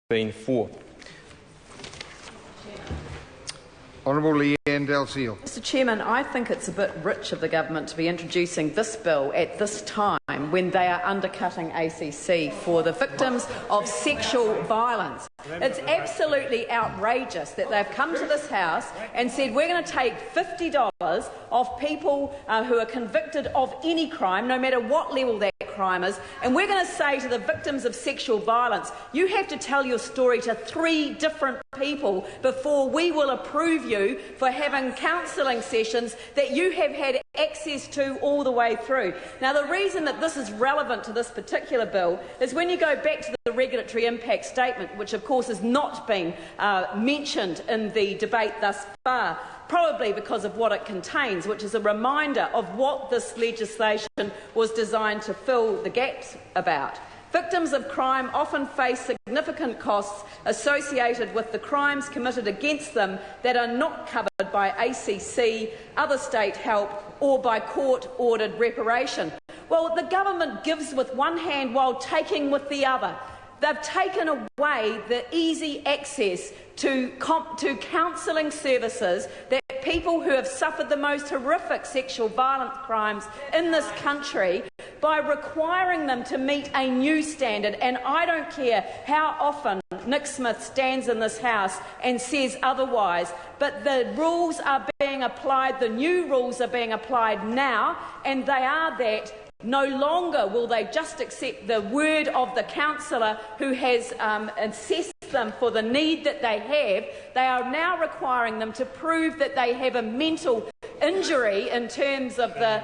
been for. Honourable Lianne Dalziel. Mr Chairman, I think it's a bit rich of the government to be introducing this bill at this time when they are undercutting ACC for the victims of sexual violence. It's absolutely outrageous that they've come to this House and said we're going to take $50 off people who are convicted of any crime, no matter what level that crime is, and we're going to say to the victims of sexual violence, you have to tell your story to 3 different people before we will approve you for having counselling sessions that you have had access to all the way through. Now, the reason that this is relevant to this particular bill is when you go back to the regulatory impact statement, which of course has not been mentioned in the debate thus far, probably because of what it contains, which is a reminder of what this legislation was designed to fill the gaps about. Victims of crime often face significant costs associated with the crimes committed against them that are not covered by ACC, other state help or by court-ordered reparation. Well, the government gives with one hand while taking with the other. They've taken away the easy access to counselling services that people who have suffered the most horrific sexual violence crimes in this country by requiring them to meet a new standard. And I don't care how often Nick Smith stands in this House and says otherwise, but the rules are being applied, the new rules are being applied now, and they are that no longer will they just accept the word of the counsellor who has assessed them for the need that they have. They are now requiring them to prove that they have a mental injury in terms of the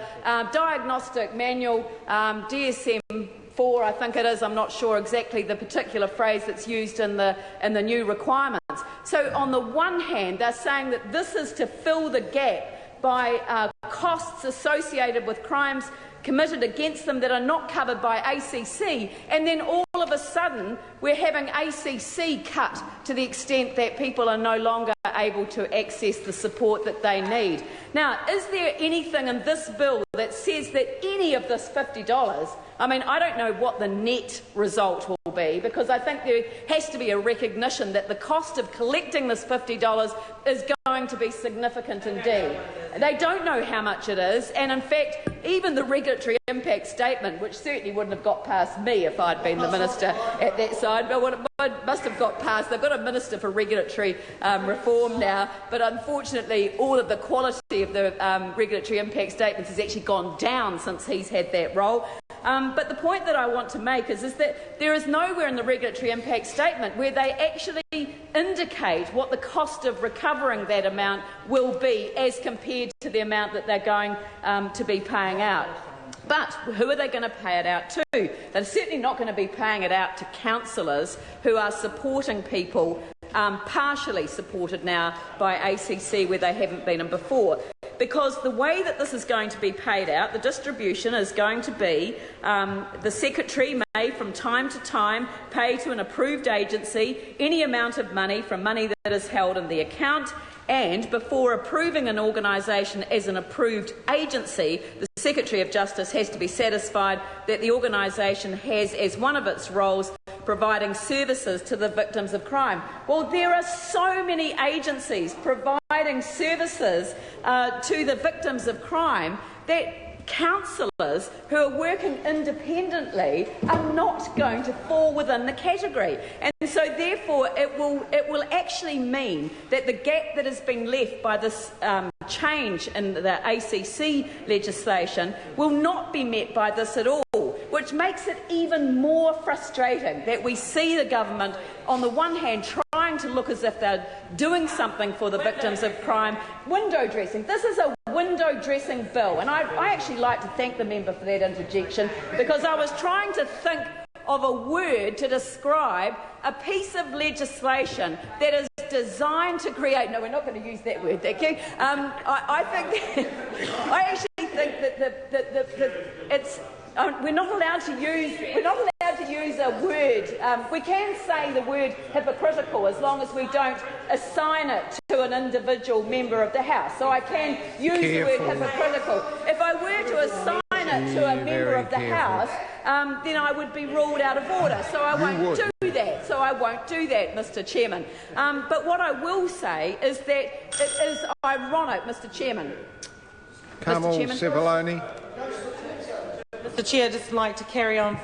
diagnostic manual, DSM-4, I think it is. I'm not sure exactly the particular phrase that's used in the new requirements. So on the one hand, they're saying that this is to fill the gap by costs associated with crimes committed against them that are not covered by ACC, and then all of a sudden we're having ACC cut to the extent that people are no longer able to access the support that they need. Now, is there anything in this bill that says that any of this $50, I mean, I don't know what the net result will be, because I think there has to be a recognition that the cost of collecting this $50 is going to be significant indeed. They don't know how much it is, and in fact, even the regulatory impact statement, which certainly wouldn't have got past me if I'd been the minister at that side, but what it must have got past, they've got a minister for regulatory reform now, but unfortunately all of the quality of the regulatory impact statements has actually gone down since he's had that role. But the point that I want to make is that there is nowhere in the regulatory impact statement where they actually indicate what the cost of recovering that amount will be as compared to the amount that they're going to be paying out. But who are they going to pay it out to? They're certainly not going to be paying it out to counsellors who are supporting people, partially supported now by ACC where they haven't been in before. Because the way that this is going to be paid out, the distribution is going to be the Secretary may from time to time pay to an approved agency any amount of money from money that is held in the account, and before approving an organisation as an approved agency, the Secretary of Justice has to be satisfied that the organisation has as one of its roles providing services to the victims of crime. Well, there are so many agencies providing services to the victims of crime that counsellors who are working independently are not going to fall within the category. And so therefore it will actually mean that the gap that has been left by this change in the ACC legislation will not be met by this at all, which makes it even more frustrating that we see the government on the one hand trying to look as if they're doing something for the victims of crime, window dressing. This is a window dressing bill, and I actually like to thank the member for that interjection, because I was trying to think of a word to describe a piece of legislation that is designed to create. No, we're not going to use that word, thank you. I actually think that it's. We're not allowed to use a word. We can say the word hypocritical as long as we don't assign it to an individual member of the House. So I can use the word hypocritical. If I were to assign it to a member of the House, then I would be ruled out of order. So I won't do that. So I won't do that, Mr. Chairman. But what I will say is that it is ironic, Mr. Chairman. Carmel Cipollone. Mr. Chair, I'd just like to carry on